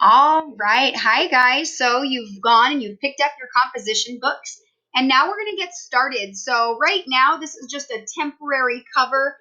All right. Hi, guys. So you've gone and you've picked up your composition books, and now we're going to get started. So right now, this is just a temporary cover.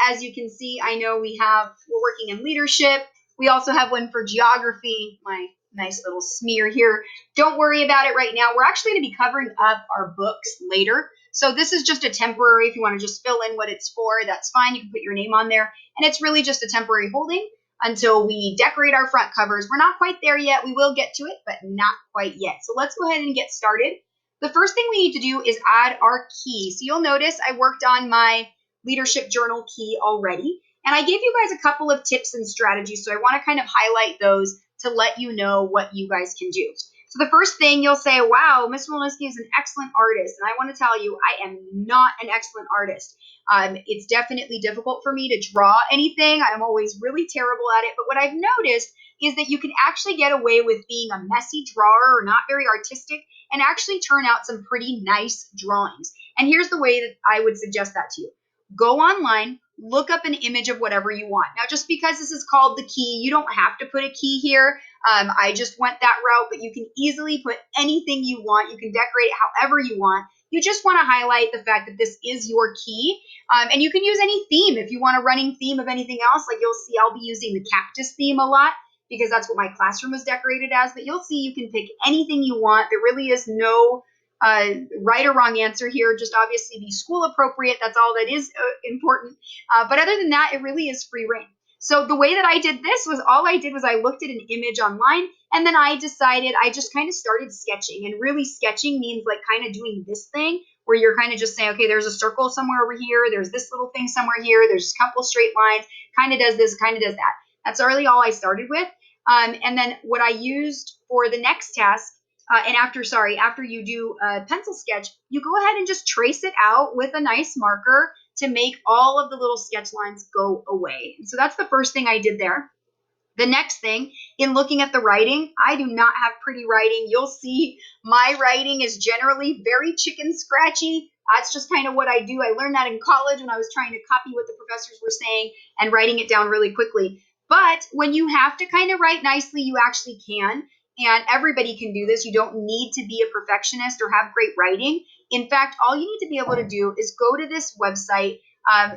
As you can see, I know we're working in leadership. We also have one for geography, my nice little smear here. Don't worry about it right now. We're actually going to be covering up our books later. So this is just a temporary. If you want to just fill in what it's for, that's fine. You can put your name on there. And it's really just a temporary holding until we decorate our front covers. We're not quite there yet. We will get to it, but not quite yet. So let's go ahead and get started. The first thing we need to do is add our key. So you'll notice I worked on my leadership journal key already, and I gave you guys a couple of tips and strategies. So I want to kind of highlight those to let you know what you guys can do. So the first thing you'll say, wow, Miss Wolniski is an excellent artist. And I want to tell you, I am not an excellent artist. It's definitely difficult for me to draw anything. I'm always really terrible at it. But what I've noticed is that you can actually get away with being a messy drawer or not very artistic and actually turn out some pretty nice drawings. And here's the way that I would suggest that to you. Go online, look up an image of whatever you want. Now, just because this is called the key, you don't have to put a key here. I just went that route, but you can easily put anything you want. You can decorate it however you want. You just want to highlight the fact that this is your key. And you can use any theme if you want a running theme of anything else. Like you'll see, I'll be using the cactus theme a lot because that's what my classroom was decorated as. But you'll see you can pick anything you want. There really is no right or wrong answer here. Just obviously be school appropriate. That's all that is important. But other than that, it really is free reign. So the way that I did this was all I did was I looked at an image online and then I decided I just kind of started sketching. And really sketching means like kind of doing this thing where you're kind of just saying, okay, there's a circle somewhere over here. There's this little thing somewhere here. There's a couple straight lines, kind of does this, kind of does that. That's really all I started with. And then what I used for the next task, after you do a pencil sketch, you go ahead and just trace it out with a nice marker to make all of the little sketch lines go away. And so that's the first thing I did there. The next thing, in looking at the writing, I do not have pretty writing. You'll see my writing is generally very chicken scratchy. That's just kind of what I do. I learned that in college when I was trying to copy what the professors were saying and writing it down really quickly. But when you have to kind of write nicely, you actually can. And everybody can do this. You don't need to be a perfectionist or have great writing. In fact, all you need to be able to do is go to this website.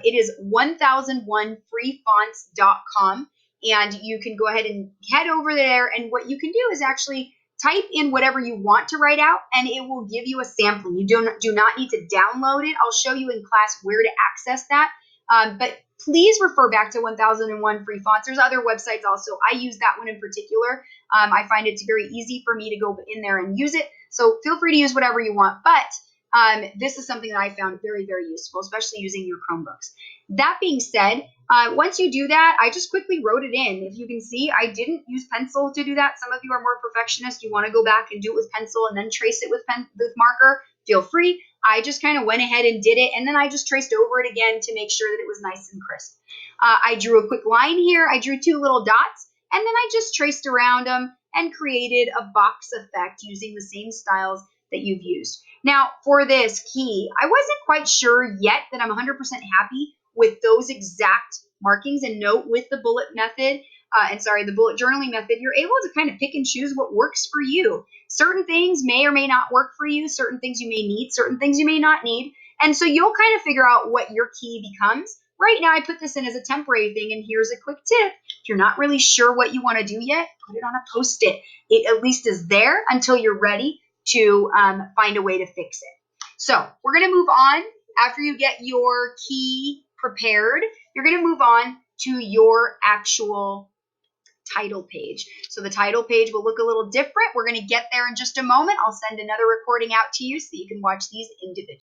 It is 1001freefonts.com. And you can go ahead and head over there. And what you can do is actually type in whatever you want to write out, and it will give you a sampling. You do not need to download it. I'll show you in class where to access that. But please refer back to 1001 Free Fonts. There's other websites also. I use that one in particular. I find it's very easy for me to go in there and use it. So feel free to use whatever you want. But this is something that I found very, very useful, especially using your Chromebooks. That being said, once you do that, I just quickly wrote it in. If you can see, I didn't use pencil to do that. Some of you are more perfectionist. You want to go back and do it with pencil and then trace it with marker. Feel free. I just kind of went ahead and did it, and then I just traced over it again to make sure that it was nice and crisp. I drew a quick line here. I drew two little dots, and then I just traced around them and created a box effect using the same styles that you've used. Now, for this key, I wasn't quite sure yet that I'm 100% happy with those exact markings. And note, with the bullet method, the bullet journaling method, you're able to kind of pick and choose what works for you. Certain things may or may not work for you. Certain things you may need, certain things you may not need. And so you'll kind of figure out what your key becomes. Right now, I put this in as a temporary thing, and here's a quick tip. If you're not really sure what you want to do yet, put it on a Post-it. It at least is there until you're ready to find a way to fix it. So we're going to move on. After you get your key prepared, you're going to move on to your actual title page. So the title page will look a little different. We're going to get there in just a moment. I'll send another recording out to you so you can watch these individually.